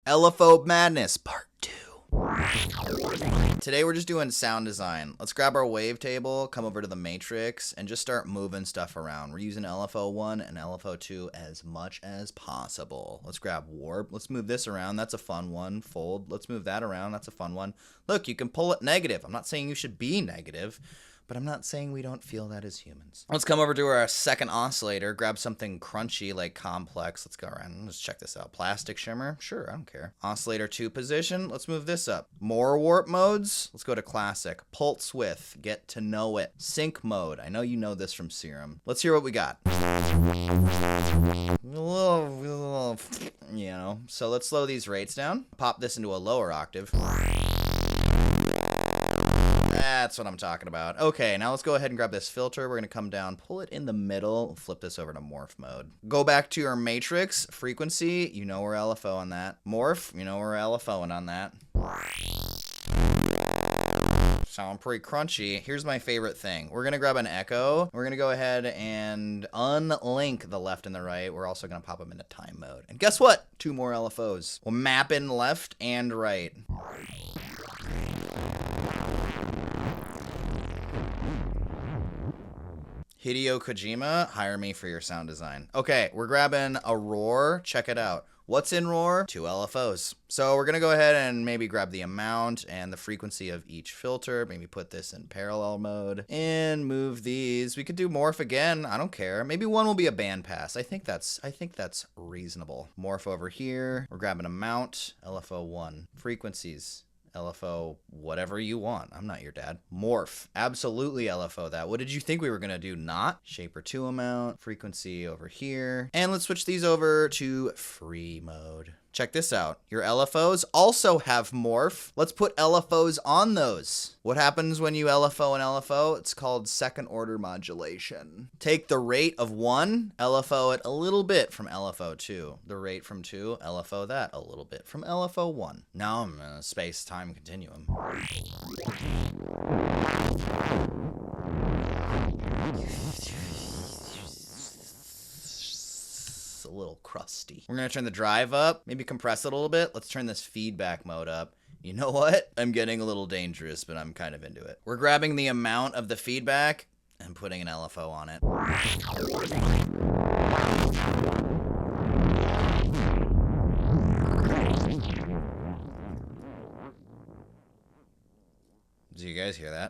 LFO Madness Part 2. Today we're just doing sound design. Let's grab our wavetable, come over to the matrix, and just start moving stuff around. We're using LFO 1 and LFO 2 as much as possible. Let's grab warp. Let's move this around. That's a fun one. Fold. Let's move that around. That's a fun one. Look, you can pull it negative. I'm not saying you should be negative, but I'm not saying we don't feel that as humans. Let's come over to our second oscillator, grab something crunchy like complex. Let's go around. Let's check this out. Plastic shimmer. Sure, I don't care. Oscillator 2 position. Let's move this up. More warp modes. Let's go to classic. Pulse width. Get to know it. Sync mode. I know you know this from Serum. Let's hear what we got. You know, so let's slow these rates down. Pop this into a lower octave. That's what I'm talking about. Okay, now let's go ahead and grab this filter. We're going to come down, pull it in the middle, flip this over to morph mode. Go back to your matrix, frequency, you know we're LFO on that. Morph, you know we're LFOing on that. Sound pretty crunchy. Here's my favorite thing. We're going to grab an echo. We're going to go ahead and unlink the left and the right. We're also going to pop them into time mode. And guess what? 2 more LFOs. We'll map in left and right. Hideo Kojima, hire me for your sound design. Okay, we're grabbing a roar. Check it out. What's in roar? 2 LFOs. So we're gonna go ahead and maybe grab the amount and the frequency of each filter. Maybe put this in parallel mode and move these. We could do morph again. I don't care. Maybe one will be a bandpass. I think that's reasonable. Morph over here. We're grabbing amount. LFO 1. Frequencies. LFO, whatever you want. I'm not your dad. Morph. Absolutely LFO that. What did you think we were going to do? Not. Shaper 2 amount. Frequency over here. And let's switch these over to free mode. Check this out. Your LFOs also have morph. Let's put LFOs on those. What happens when you LFO an LFO? It's called second order modulation. Take the rate of 1, LFO it a little bit from LFO 2. The rate from 2, LFO that a little bit from LFO 1. Now I'm in a space-time continuum. A little crusty. We're gonna turn the drive up, maybe compress it a little bit. Let's turn this feedback mode up. You know what? I'm getting a little dangerous, but I'm kind of into it. We're grabbing the amount of the feedback and putting an LFO on it. Do you guys hear that?